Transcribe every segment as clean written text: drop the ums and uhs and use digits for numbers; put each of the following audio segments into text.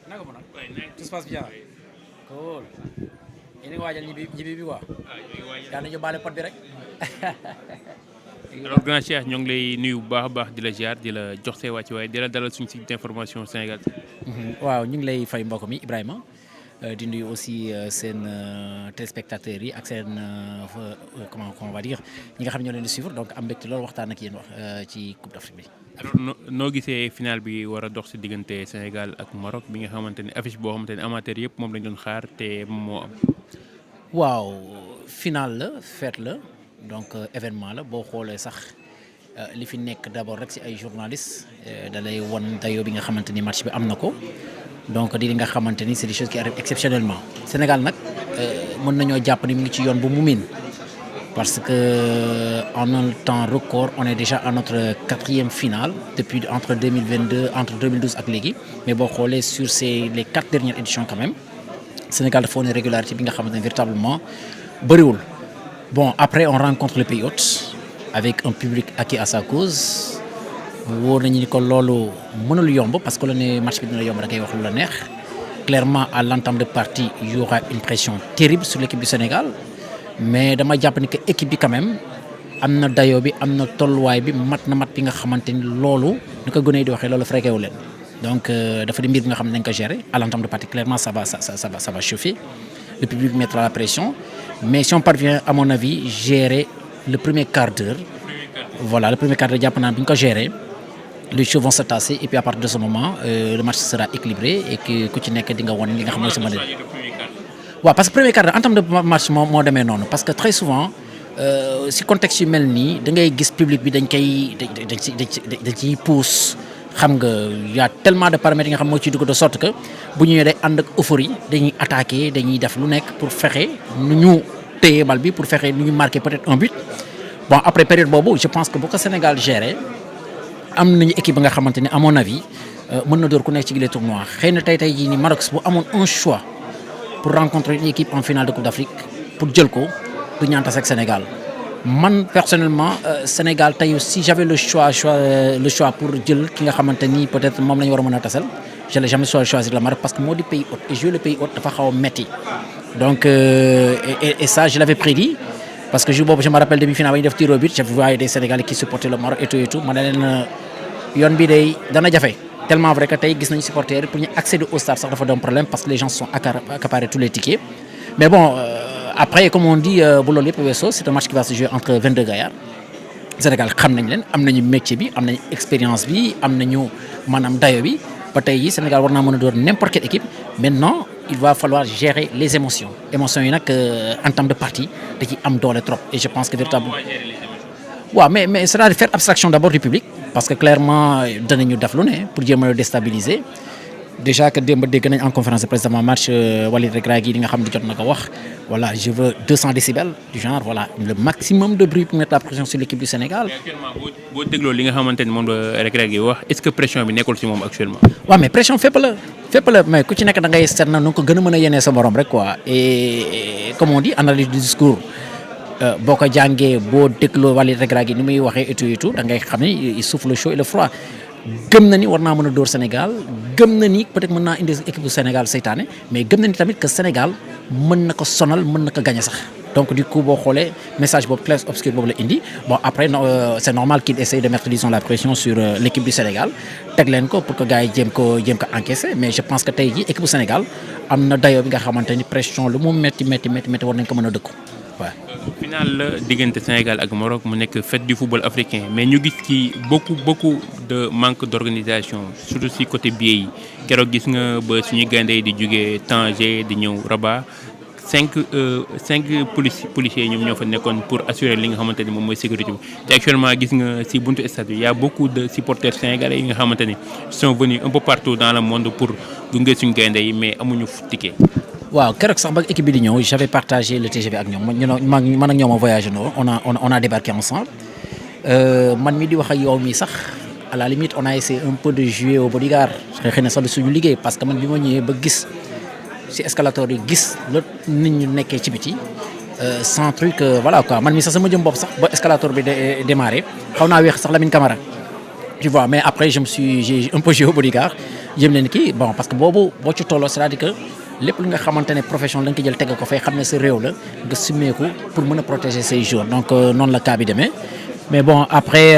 naka mu nag tout se passe bien cool yéen a ngi waajal ñibbi bi quoi yaa nañu baale pot bi rek alors grand Cheikh ñoo ngi lay nuyu bu baax a baax di la ziar di la jox see wàcc waaye di la dalal suñu site d'information Sénégal. waaw ñu ngi lay fay mbokk mi Ibrahima di nuyu aussi seen téléspectateurs yi ak seen comment on va dire ñi nga xam ne ñoo leen di suivre donc am mbégte loolu waxtaan ak yéen wax ci Coupe d'Afrique bi. alors noo gisee final bi war a dox si diggante Sénégal ak Maroc bi nga xamante ne affiche boo xamante ne amateur yëpp moom lañ doon xaar te moom moo am. waaw final la fête la donc événement la boo xoolee sax li fi nekk d'abord rek ci ay journalistes da lay won dayoo bi nga xamante ni match bi am na ko donc di li nga xamante ni c'est des choses qui arrivent exceptionnellement Sénégal nag mën nañoo jàpp ni mu ngi ci yoon bu mu miin parce que en un temps record on est déjà à notre 4e finale depuis entre 2022 entre 2012 ak léegi mais boo xoolee sur les 4 dernières éditions quand même Sénégal dafa wane régularité bi nga xamante ne véritablement bëriwul bon après on rencontre le pays hôte avec un public acquis à sa cause wóor nañu ni ko loolu mënul yomb parce que la ne match bi dina yomb da ngay wax lu la neex clairement à l'entame de partie il y aura une pression terrible sur l'équipe du Sénégal mais dama jàpp ni que équipe bi quand même am na dayoo bi am na tolluwaay bi mat na mat bi nga xamante ni loolu ni ko gën a di waxee loolu fréqué wu leen donc dafa di mbir bi nga xam ne dañ ko gérer à l'entame de partie clairement ça va chauffer le public mettra la pression mais si on parvient à mon avis gérer le premier quart d'heure voilà le premier quart d'heure jàpp naa bi ñu ko gérer les choses vont se tasser et puis à partir de ce moment le match sera équilibré et que ku ci nekk di nga won li nga xam ne sama waaw parce que premier quart d'heure entame de match moo demee noonu parce que très souvent si contexte yu mel nii da ngay gis public bi dañ ciy pousse xam nga y a tellement de paramètres yi nga xam moo ciy dugg de sorte que bu ñëwee day ànd ak euphorie dañuy attaquer dañuy def lu nekk pour fexe nu ñu téye bal bi pour fexe nu ñu marquer peut-être un but bon après période boobu je pense que bu ko Sénégal géré am nañu équipe bi nga xamante ne à mon avis mën na door ku nekk ci gile tournoi xëy na tey jii ni Maroc bu amoon un choix pour rencontrer une équipe en finale de Coupe d'Afrique pour jël ko du ñaanta ak Sénégal man personnellement Sénégal tey si j'avais le choix pour jël ki nga xamante ni peut-être moom la ñu war a mën a tasal je n'ai jamais choisir le Maroc parce que moo di pays hôte et jouer le pays hôte dafa xaw a metti donc et ça je l'avais prédit parce que jour boobu je me rappelle demi-finale ba ñu def tir au but je voyais des Sénégalais qui supportaient le Maroc et tout ma ne leen yoon bi day dana jafe tellement vrai que tey gis nañu supporters pour ñu accéder au stade sax dafa doon problème parce que les gens sont accaparés tous les tickets mais bon après comme on dit bu loolu yëpp weesoo c'est un match qui va se jouer entre 22 gaillards Sénégal xam nañ leen am nañu métier bi am nañu expérience bi am nañu maanaam dayo bi ba tey yi Sénégal war naa mën a door n'importe quelle équipe maintenant il va falloir gérer les émotions yi nag en termes de partie da ci am doole trop et je pense que véritablement waaw mais c'est-à-dire faire abstraction d'abord du public parce que clairement danañu def lu ne pour jéem a déstabiliser déjà que démb dégg nañ en conférence de presse dama match Walid Regragui li nga xam ne jot na ko wax voilà je veux 200 décibels du genre voilà le maximum de bruit pour mettre la pression sur l'équipe du Sénégal. mais actuellement boo dégloo li nga xamante ni moom la Regragui wax est-ce que pression bi nekkul ci moom actuellement. waaw mais pression fépp la mais ku ci nekk da ngay seet na nu ko gën a mën a yéenee sa morom rek quoi et comme on dit analyse du discours boo ko jàngee boo dégloo Walid Regragui ni muy waxee et tout da ngay xam ni il souffle le chaud et le froid. gëm na ni war naa mën a dóor Sénégal gëm na ni peut-être mën naa indi équipe du Sénégal seytaane mais gëm na ni tamit que Sénégal mën na ko sonal mën na ko gagner sax donc du coup boo xoolee message boobu clair obscur boobu la indi bon après c'est normal qu'il essaye de mettre disons la pression sur l'équipe du Sénégal teg leen ko pour que gars yi jéem ko encaisser mais je pense que tey jii équipe du Sénégal am na dayoo bi nga xamante ni pression lu mu métti war nañ ko mën a dëkku waaw. final la diggante Sénégal ak Maroc mu nekk fête du football africain mais ñu gis ci beaucoup de manque d'organisation surtout ci côté billet yi keroog gis nga ba suñu gaynde yi di jógee Tanger di ñëw Rabat cinq policiers ñoom ñoo fa nekkoon pour assurer li nga xamante ni moom mooy sécurité bi te actuellement gis nga ci buntu stade bi y a beaucoup de supporters sénégalais yi nga xamante ni sont venus un peu partout dans le monde pour gunge suñu gaynde yi mais amuñu ticket. waaw keroog sax ba équipe bi di ñëw j'avais partagé le TGV ak ñoom man ak ñoom a voyagé noonu on a débarqué ensemble man mi di wax ak yow mi sax à la limite on a essayé un peu de jouer au bodyguard xëy na sax de suñu liggéey parce que man bi ma ñëwee ba gis ci escalator yi gis la nit ñu nekkee ci biti sans truc voilà quoi man mi sax sama jëm bopp sax ba escalator bi démarré xaw naa weex sax Lamine Camara tu vois mais après j'ai un peu joué au bodyguard jëm leen kii bon parce que boobu boo ci tolloo c'est-à-dire que lépp li nga xamante ne profession la nga ko jël teg ko fay xam ne sa réew la nga summeeku pour mën a protéger say jours donc noonu la cas bi demee mais bon après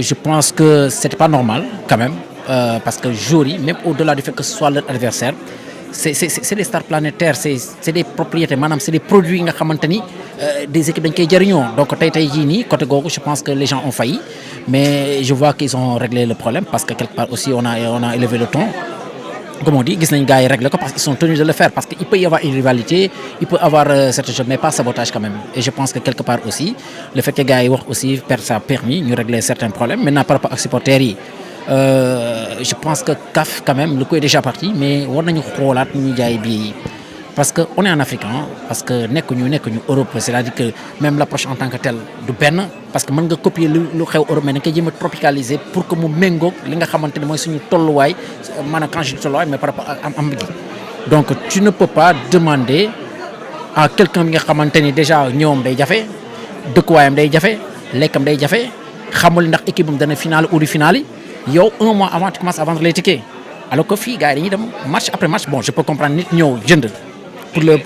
je pense que c'était pas normal quand même parce que jours yi même au-delà du fait que ce soit leur adversaire c'est des stars planétaires c'est des propriétés maanaam c'est des produits yi nga xamante ni des équipes dañ koy jëriñoo donc tey jii nii côté googu je pense que les gens ont failli mais je vois qu'ils ont réglé le problème parce que quelque part aussi on a élevé le ton comme on dit gis nañ gars yi régler ko parce qu'ils sont tenus de le faire parce que il peut y avoir une rivalité il peut y avoir certaines choses mais pas sabotage quand même et je pense que quelque part aussi le fait que gars yi wax aussi ça a permis ñu régler certains problèmes maintenant par rapport ak supporters yi je pense que CAF quand même le coup est déjà parti mais war nañu xoolaat ñu jaay bi parce que on est en Afrique parce que nekkuñu Europe c'est-à-dire que même l'approche en tant que telle du benn parce que mën nga copier lu xew Europe mais da nga koy jéem a tropicaliser pour que mu méngoog li nga xamante ne mooy suñu tolluwaay maanaam quand je dis tolluwaay mais par rapport ak am gi donc tu ne peux pas demander à quelqu'un bi nga xamante ni déjà ñëwam day jafe dëkkuwaayam day jafe lekkam day jafe xamul ndax équipe am dana finale ou du finale yi yow un mois avant tu commences à vendre les tickets alors que fii gars yi dañuy dem match après match bon je peux comprendre nit ñëw jënd pour le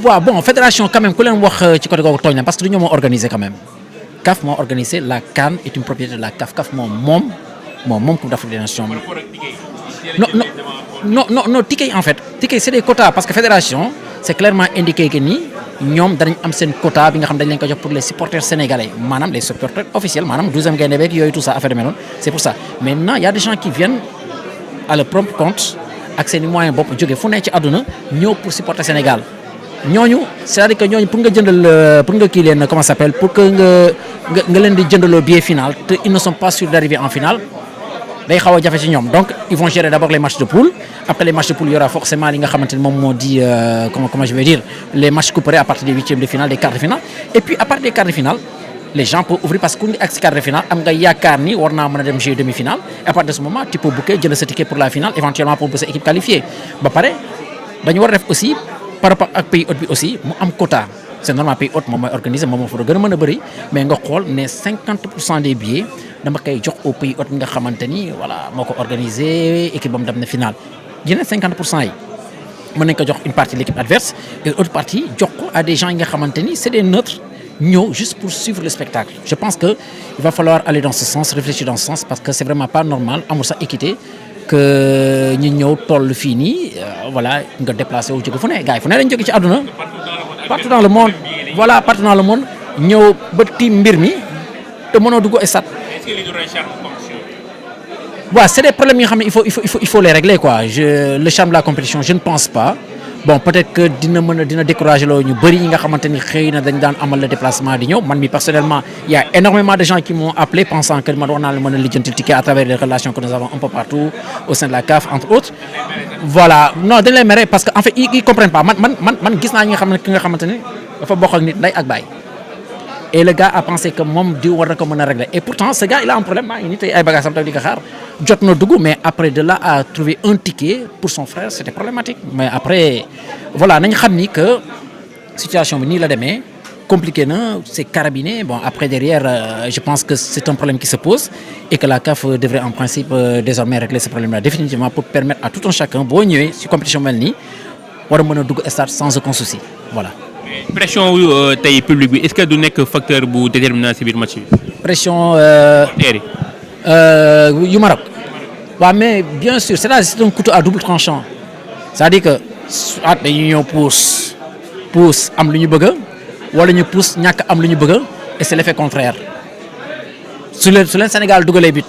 waaw bon fédération quand même ku leen wax ci côté googu tooñ na parce que du ñoo moo organisé quand même CAF moo organisé la CAN est une propriété de la CAF moom Coupe d'Afrique des Nations non ticket yi en fait ticket c'est des quotas parce que fédération c'est clairement indiqué que ni ñoom danañ am seen quota bi nga xam dañ leen ko jox pour les supporters sénégalais maanaam les supporters officiels maanaam 12e gaynde beeg yooyu tout ça affaire de mel noonu c'est pour ça maintenant il y a des gens qui viennent à leur propre compte ak seen i moyens bopp jóge fu ne ci àdduna ñëw pour supporter Sénégal ñooñu c'est-à-dire que ñooñu pour nga jëndal pour nga kii leen comment ça s'appelle pour que nga leen di jëndaloo billet final te ils ne sont pas sûrs d'arriver en finale day xaw a jafe ci ñoom donc ils vont gérer d'abord les matchs de poule après les matchs de poule il y aura forcément li nga xamante ne moom moo di comment je vais dire les matchs couperés à partir des huitièmes de finale des quarts de finale et puis à partir des quarts de finale les gens peuvent ouvrir parce que ku ñu ak si quart de finale am nga yaakaar ni war naa mën a dem jouer demi-finale et à partir de ce moment tu peux booker jël sa ticket pour la finale éventuellement pour sa équipe qualifiée ba pare dañu war a def aussi par rapport ak pays hôte bi aussi mu am quota c'est normal pays hôte moom mooy organiser moom moo fa gën a mën a bëri mais nga xool ne 50% des billets dama koy jox au pays hôte nga xamante ni voilà moo ko organiser équipe bam dem na finale yeneen 50% yi mën nañ ko jox une partie de l'équipe adverse et l'autre partie jox ko à des gens yi nga xamante ni c'est des neutres ñëw juste pour suivre le spectacle je pense que il va falloir aller dans ce sens réfléchir dans ce sens parce que c'est vraiment pas normal amul sax équité que ñu ñëw toll fii nii voilà nga déplacé wu jóge fu ne gars yi fu ne lañ jóge ci àdduna partout dans le monde voilà partout dans le monde ñëw ba tiim mbir mi te mënoo dugg stade. Est-ce que li du rey charme compétition? waaw c'est des problèmes yi nga xam ne il faut les régler quoi le charme de la compétition je ne pense pas bon peut-être que dina décourager loo ñu bëri yi nga xamante ni xëy na dañ daan amal le déplacement di ñëw man mi personnellement il y a énormément de gens qui m'ont appelé pensant que man war naa la mën a lijjanti ticket à travers les relations que nous avons un peu partout au sein de la CAF entre autres voilà non dañ lay mere parce que en fait ils comprennent pas man gis naa ñi nga xam ne ki nga xamante ni dafa bokk ak nit nday ak baay et le gars a pensé que moom di war na ko mën a régler et pourtant ce gars il a un problème maa ngi nii tey ay bagages am tamit di ko xaar jot na dugg mais après de là à trouver un ticket pour son frère c'était problématique mais après voilà nañ xam ni que situation bi nii la demee compliqué na c'est carabiné bon après derrière je pense que c'est un problème qui se pose et que la CAF devrait en principe désormais régler ce problème là définitivement pour permettre à tout un chacun boo ñëwee ci compétition mel nii war a mën a dugg stade sans aucun souci voilà. pression tey public bi est-ce que du nekk facteur bu déterminant ci biir match bi. pression. yu Maroc. waaw mais bien sûr c'est un couteau à double tranchant c'est-à-dire que soit dañuy ñëw pousse am lu ñu bëgg wala ñu pousse ñàkk am lu ñu bëgg et c'est l'effet contraire su leen Sénégal dugalee but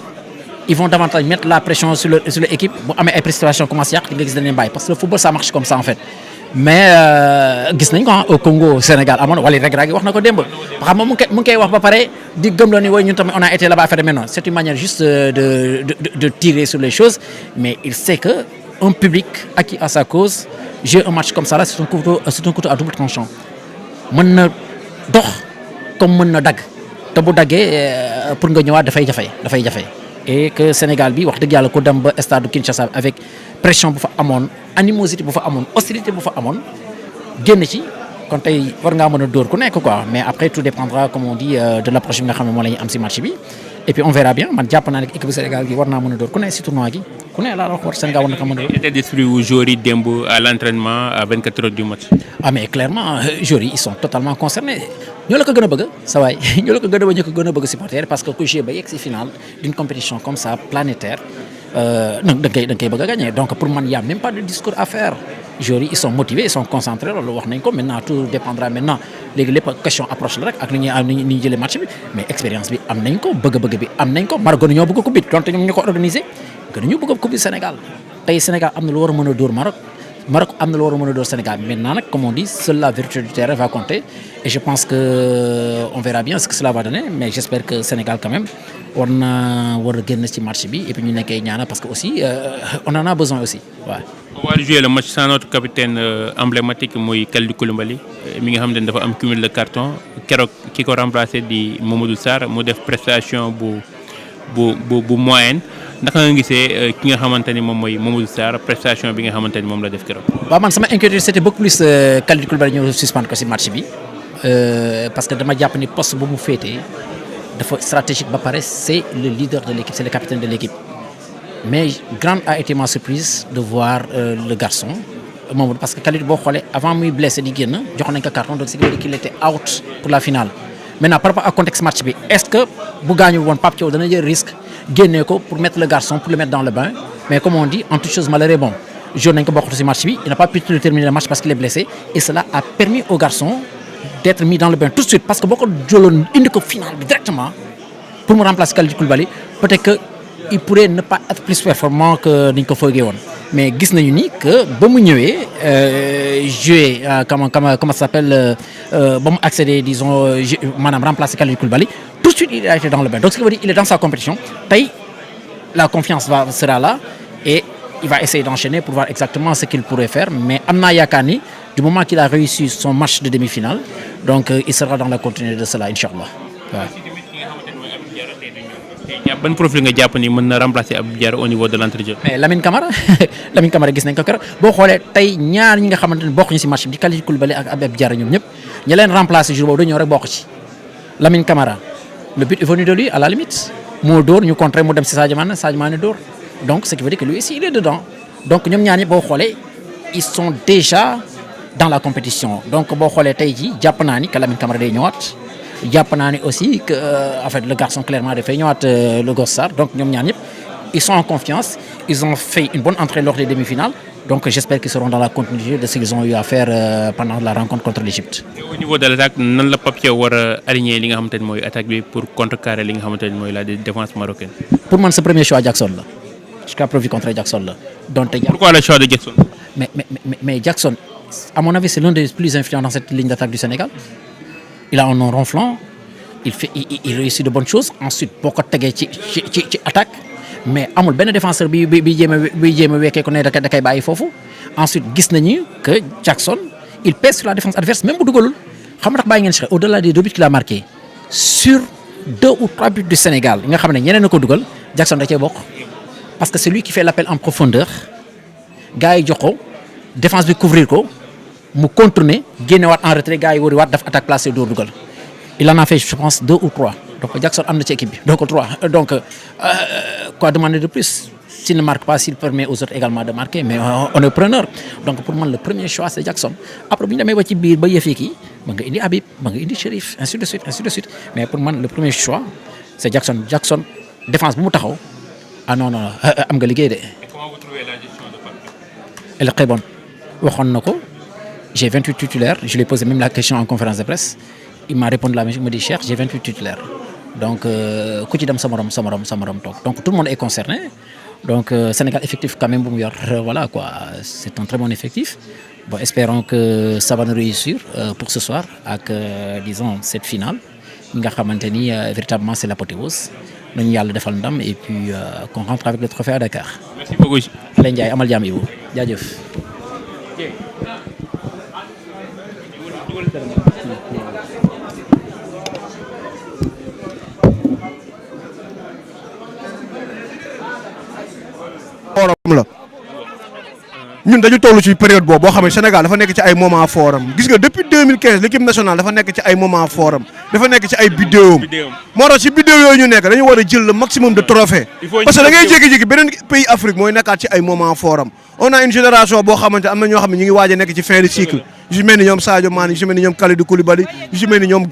ils vont davantage mettre la pression sur leur équipe bu amee ay prestations commencé yàq di nga gis dañ leen bàyyi parce que le football ça marche comme ça en fait. mais gis nañ ko au Congo Sénégal amoon wala rek wax na ko démb xam nga mu ngi koy wax ba pare di gëmloo ni ñun tamit on a été là-bas faire maintenant c'est une manière juste de tirer sur les choses mais il sait que un public acquis à sa cause jouer un match comme ça là c'est un couteau à double tranchant mën na dox comme mën na dagg te bu daggee pour nga ñëwaat dafay jafe et que Sénégal bi wax dëgg yàlla ko dem ba stade Kinshasa avec pression bu fa amoon animosité bu fa amoon hostilité bu fa amoon génn ci kon tey war ngaa mën a dóor ku nekk quoi mais après tout dépendra comme on dit de l'approche bi nga xam ne moo la ñuy am ci match bi et puis on verra bien man jàpp naa ne équipe du Sénégal gi war naa mën a door ku ne si tournoi gi ku ne laa la wax Sénégal war na ko mën a door. état d'esprit wu joueurs yi démb à l'entraînement à 24 heures du match. ah mais clairement joueurs yi ils sont totalement concernés ñoo la ko gën a bëgg sa waay ñoo la ko gën a bëgg ñu ko gën a bëgg supporter parce que ku jouer ba yegg si finale d'une compétition comme ça planétaire nag da nga koy bëgg a gagner donc pour man y a même pas de discours à faire joueurs yi ils sont motivés ils sont concentrés loolu wax nañ ko maintenant tout dépendra maintenant léegi lépp question approche la rek ak ni ñuy jëlee match bi mais expérience bi am nañ ko bëgg-bëgg bi am nañ ko Maroc gënu ñoo bëgg coupe bi donte ñoom ñu ko organisé gënu ñu bëgg coupe du Sénégal tey Sénégal am na lu war a mën a dóor Maroc am na lu war a mën a dóor Sénégal maintenant nag comme on dit seule la vérité du terrain va compter et je pense que on verra bien ce que cela va donner mais j'espère que Sénégal quand même war a génn ci match bi et puis ñu nekkee ñaana parce que aussi on en a besoin aussi waaw. On va jouer le match sans notre capitaine emblématique muy Kalidou Koulibaly mi nga xam ne dafa am cumul de carton keroog ki ko remplacé di Mamadou Sarr mu def prestation bu moyenne naka nga gisee ki nga xamante ni moom mooy Mamadou Sarr prestation bi nga xamante ni moom la def keroog. waaw man sama inquiétude c'était beaucoup plus Kalidou Koulibaly ñu suspendre ko ci match bi parce que dama jàpp ni poste bu mu féetee dafa stratégique ba pare c'est le leader de l'équipe c'est le capitaine de l'équipe. Mais grande a été ma surprise de voir le garçon moom parce que Kalidou boo xoolee avant muy blessé di génn jox nañ ko carton donc c'est qu'il était out pour la finale. Maintenant par rapport à contexte match bi est-ce que bu gaañu woon Pape Thiaw dana jël risque génnee ko pour mettre le garçon pour le mettre dans le bain mais comme on dit en toute chose malheur est bon joué nañ ko bokkatu ci match bi il n'a pas pu terminer le match parce qu'il est blessé et cela a permis au garçon d'être mis dans le bain tout de suite parce que boo ko jëloon indi ko finale bi directement pour mu remplacer Kalidou Koulibaly peut-être que il pourrait ne pas être plus performant que niñ ko foogee woon mais gis nañu ni que ba mu ñëwee jouer comment ça s'appelle ba mu accéder disons maanaam remplacer Kalidou Koulibaly tout de suite il a été dans le bain donc ce qui veut dire il est dans sa compétition tey la confiance sera là et il va essayer d'enchaîner pour voir exactement ce qu'il pourrait faire mais am naa yaakaar ni du moment qu'il a réussi son match de demi-finale donc il sera dans la continuité de cela inchallah waaw. ban profil nga jàpp ni mën na remplacer Abdou Diarra au niveau de l'entrejeu. mais Lamine Camara gis nañ ko keroog boo xoolee tey ñaar ñi nga xamante ne bokk ñu ci match bi di Kalidou Koulibaly ak Abdou Diarra ñoom ñëpp ñi leen remplacer jour boobu dañoo ñëw rek bokk ci. Lamine Camara le but est venu de lui à la limite moo dóor ñu contré mu dem ci Sadio Mané dóor donc ce qui veut dire que lui aussi il est dedans donc ñoom ñaar ñi boo xoolee ils sont déjà dans la compétition donc boo xoolee tey jii jàpp naa ni que Lamine Camara day ñëwaat. jàpp naa ne aussi que en fait le garçon clairement dafay ñëwaat le gosse Sarr donc ñoom ñaar ñëpp ils sont en confiance ils ont fait une bonne entrée lors des demi-finales donc j'espère qu'ils seront dans la continuité de ce qu'ils ont eu à faire pendant la rencontre contre l'Égypte. Au niveau de l'attaque nan la Pape Thiaw war a aligner li nga xamante ne mooy attaque bi pour contrecarrer li nga xamante ne mooy la défense marocaine. pour man ce premier choix Jackson la jusqu'à preuve du contraire Jackson la donc. Pourquoi le choix de Jackson? mais Jackson à mon avis c'est l'un des plus influents dans cette ligne d'attaque du Sénégal. Il a un nom ronflant il réussit de bonnes choses ensuite boo ko tegee ci attaque mais amul benn défenseur bi jéem a wekkee ko ne da koy bàyyi foofu ensuite gis nañu que Jackson il pèse sur la défense adverse même bu dugalul xam nga tax bàyyi ngeen si xel au-delà des 2 buts qu'il a marqué sur 2 ou 3 buts du Sénégal yi nga xam ne ñeneen na ko dugal Jackson da cee bokk parce que c'est lui qui fait l'appel en profondeur gars yi jox ko défense bi couvrir ko mu contourner génnewaat en retrait gars yi wariwaat daf attaque placée dóor dugal il en a fait je pense 2 ou 3 donc Jackson am na ci équipe bi donc 3 donc quoi demander de plus s'il ne marque pas s'il permet aux autres également de marquer mais on est preneur donc pour man le premier choix c'est Jackson après bu ñu demee ba ci biir ba yëfee kii ba nga indi Habib ba nga indi Chérif ainsi de suite mais pour man le premier choix c'est Jackson défense bu mu taxaw non am nga liggéey de. Et comment vous trouvez la gestion de Pape Thiaw? Elle est très bonne waxoon na ko. J'ai 28 titulaires, je lui ai posé même la question en conférence de presse. Il m'a répondu la même chose, il me dit Cheikh, j'ai 28 titulaires. Donc ku ci dem sa morom toog. Donc tout le monde est concerné. Donc Sénégal effectif quand même bu mu yor voilà quoi, c'est un très bon effectif. Bon, espérons que ça va nous réussir pour ce soir avec disons cette finale nga xamante ni véritablement c'est l'apothéose. Nañu yàlla defal ndam et puis qu'on rentre avec le trophée à Dakar. Merci beaucoup. Alain Ndiaye amal jàmm Ibou jaajëf. forum la ñun dañu toll ci période boobu boo xam ne Sénégal dafa nekk ci ay moment forum gis nga depuis 2015 l'équipe nationale dafa nekk ci ay moment forum dafa nekk ci ay bidéom moo tax ci bidéo yooyu ñu nekk dañu war a jël le maximum de trophées parce que da ngay jékki-jékki beneen pays Afrique mooy nekkaat ci ay moment forum on a une génération boo xamante am na ñoo xam ne ñu ngi waaj a nekk ci fin de cycle yu si mel ni ñoom Sadio Mané yu si mel ni ñoom Kalidou Koulibaly yu si mel ni ñoom